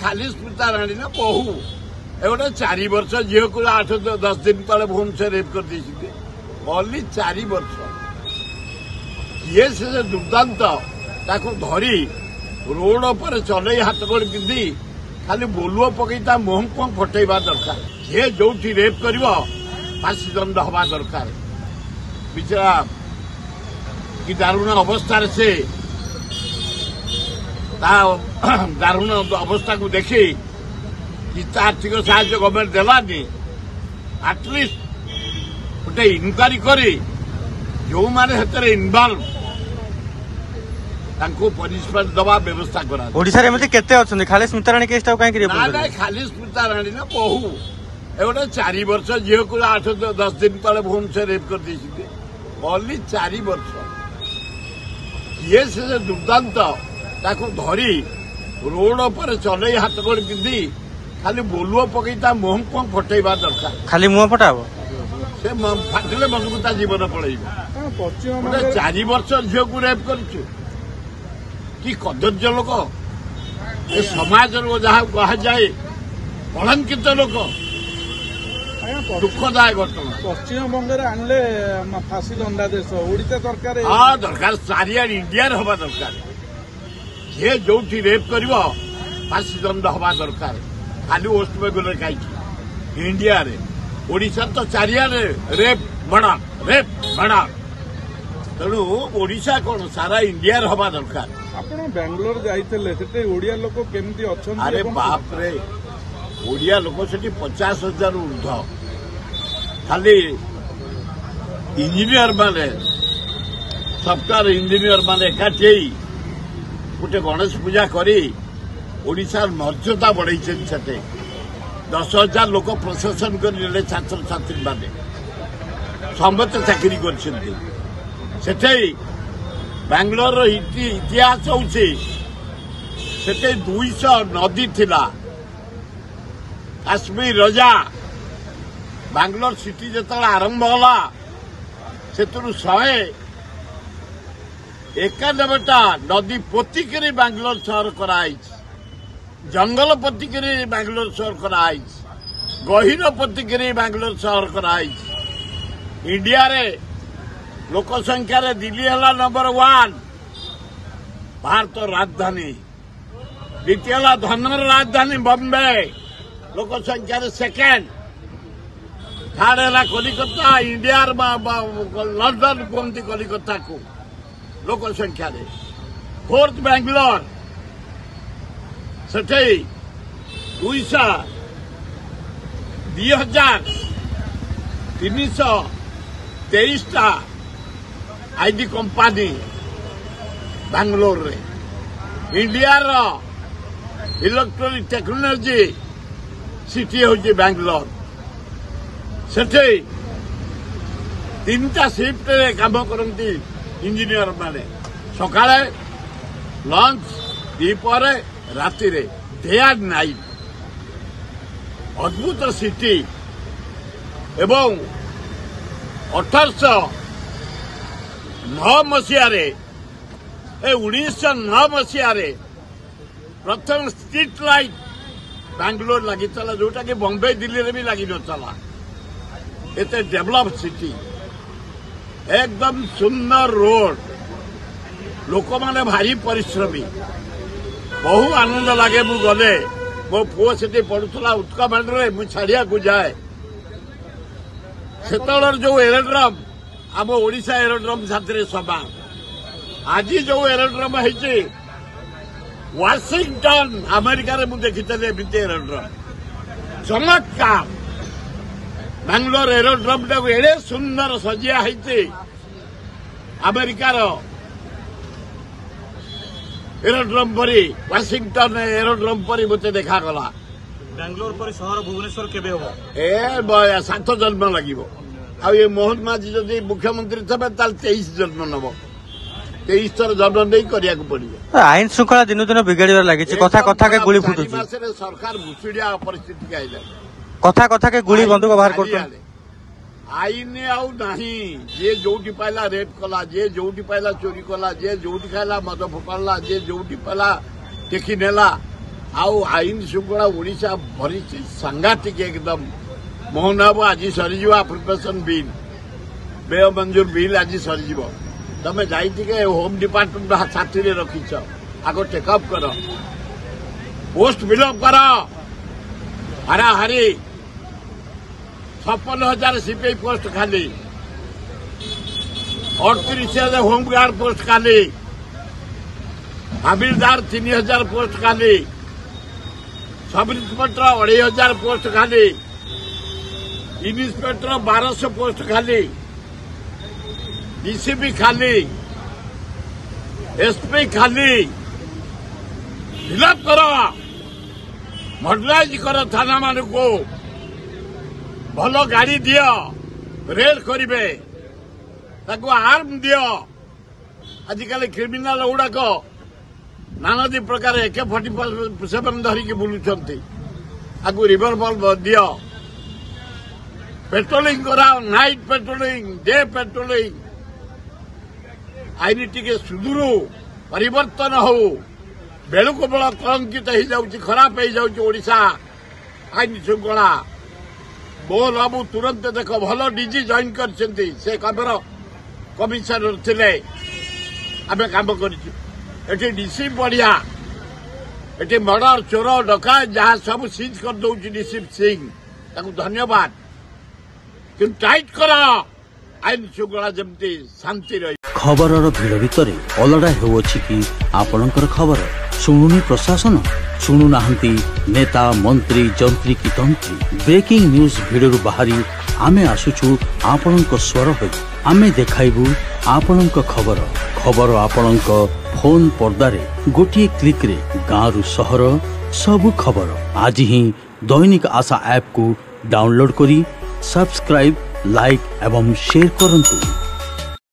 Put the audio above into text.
खाली स्मृता राणी ना बहु ए गोटे 4 वर्ष झील को 8-10 दिन तले भुवनेश्वर रेप कर ओनली 4 वर्ष ये से दुर्दांत ताको धरी रोड पर चल हाथ गोड़ पिंधि खाली बोलुओ पकई मुह को फटेवा दरकार ये जो रेप कर फांसी दंड हवा दरकार बिचरा कि दारुण अवस्था से दारुण अवस्था को देखी कि आर्थिक साहाय्य गवर्नमेंट देलानी आटलिस्ट गोटे इनक्वारी करी जो मैंने इनवल्व पनिशमेंट दवा व्यवस्था करा खाली स्मृता राणी केस खाली स्मृता राणी ना बहु ए गोटे 4 वर्ष झील को 8-10 दिन तले भुवनेश्वर रेप कर ओनली 4 वर्ष ये से दुर्दांत ताको धरी रोड पर चल हाथ गोड़ पिंधि खाली बोलुओ पकई मुह को फटेवा दरकार खाली मुह फटाब से फाटिले मनकू जीवन पड़े 4 वर्ष झील को रेप कर कि कदर्य लोक ए समाज जहाँ कह जाए कलंकित लोक दुखदायक घटना पश्चिमबंग आनले फांसी दंडादेश ओडिशा सरकार हाँ दरकार चारिया इंडिया हवा दरकार ये जो रेप कर फांसी दंड हवा दरकार खाली वेस्ट बेंगल कहीं इंडिया रे ओडिशा तो चारिया रेप बड़ा तेणु ओडिशा कौन सारा इंडिया हवा दरकार आपण बेंगलोर जाइते ओडिया लोक केमती अच्छा अरे बाप रे ओडिया लोक से 50,000 ऊर्ध खाली इंजीनियर माने सफ्टवेयर इंजीनियर माने एकाठी गोटे गणेश पूजा करी ओडिशा मर्यादा बढ़े 10,000 लोक प्रशासन कर छात्र छात्री माने समस्त चाकरी कर बेंगलोर इतिहास हूँ 200 नदी थिला काश्मीर रजा बेंगलोर सिटी जो आरंभ होला से 191टा नदी पोतिकरी बेंगलोर शहर कराई जंगल पोतिकरी बेंगलोर शहर कराई गहीर पोतिकरी बेंगलोर शहर कराई इंडिया रे लोक संख्या रे दिल्ली है नंबर 1 भारत राजधानी द्वितीय है धनर राजधानी बॉम्बे लोक संख्या रे सेकेंड थर्ड है कलिकता इंडिया लंडन कहते कलिकता को लोक संख्या रे फोर्थ बेंगलोर से 2323टा आईटी कंपनी बेंगलोर रे इंडिया रो इलेक्ट्रॉनिक टेक्नोलॉजी सिटी होची बेंगलोर सेठे 3टा शिफ्ट रे काम करती इंजीनियर माने सकाळे लंच दीपरे राति रे डे एंड नाइट अद्भुत सिटी एवं 1809 मसीह 1909 मसीह प्रथम स्ट्रीट लाइट बेंगलोर लगी जोटा कि बॉम्बे दिल्ली रे भी लगी नला एते डेवलप सिटी एकदम सुंदर रोड लोक माने भारी परिश्रमी बहु आनंद लगे मु गले मो पुओ से पढ़ुला उत्कमांड रे मु छाड़िया को जाए सेतलर जो एरोड्रम आम ओडिशा एरोड्रम साथी समान आज जो एरोड्रम है वाशिंगटन अमेरिका रे मुझे देखी एमती एरोड्रम चमत्कार बेंगलोर एरोड्रम टाक एड़े सुंदर सजिया है अमेरिकार एरोड्रम परी वाशिंगटन एरोड्रम परी मते देखागला बेंगलोर पर शहर भुवनेश्वर केबे हो 7 जन्म लगिबो आ ये मोहन माझी जदि मुख्यमंत्री थे 23 जन्म नब 23 थर जन्म नहीं करिया को पड़िबो आईन श्रृंखला दिन दिन बिगड़िबार लागी कथा कथा के गुली फुटुची सरकार भुसुड़िया परिस्थिति के आइला कथा कथा के गुली बंदूक बाहर करतो आईन आउ नाही जे जोटी पाइला रेप कला जे जोटी पाइला चोरी कला जे जोटी खाइला मद फोपाला जे जोटी पाइला टेकी नेला आउ आईन श्रृंखला ओडिशा भरी सांघातिक एकदम मोहन बाबू आज सरीज प्रिपेरेसन बिल व्यय मंजूर बिल आज सरीज तमें जाइए होम डिपार्टमेंट साथी रखीच आग टेकअप कर पोस्ट फिलअप कर हाराहारी 56,000 सीपीआई पोस्ट खाली 38,000 होमगार्ड पोस्ट खाली हविलदार 3,000 पोस्ट खाली सब इन्स्पेक्टर 2,500 पोस्ट खाली इन्स्पेक्टर 1,200 पोस्ट खाली डीसीपी खाली एसपी खाली फिलअप कर मॉडर्नाइज कर थाना मान को भल गाड़ी दियो रेड करिवे ताको आर्म दियो आजिकल क्रिमिनाल गुड़ाक नानादी प्रकार AK-47 धरिकी बुलुंट आगु रिवॉल्वर दियो पेट्रोलिंग कराओ नाइट पेट्रोलिंग डे पेट्रोलिंग आईन टिके सुधुरु परिवर्तन हो बेलू को बेल कलंकित हो जाऊँगी खराब हो जाऊँगी ओडिशा आईन श्रृंखला बोल बाबू तुरंत देख भल डीजी जॉइन कर कमिशनर थे आम काम कर डीसी बढ़िया ये मर्डर चोर डकायत जहाँ सब सीज कर दौर डीसी सिंह धन्यवाद कि टाइट कर आईन श्रृंखला जमती शांति रही खबर भिड़ भितर अलड़ा हेउछि कि आपणकर खबर शुणुनी प्रशासन शुणु नाहंती नेता मंत्री जंत्री की तंत्री ब्रेकिंग न्यूज भिडरू बाहरी आमे आसुछु आपणक स्वर होई आमे देखाइबु आपणक खबर खबर आपणक फोन पर्दारे गोटिए क्लिक रे गाँरु सहर सबु खबर आज ही दैनिक आशा ऐप को डाउनलोड करी सब्सक्राइब लाइक एवं शेयर करंतु।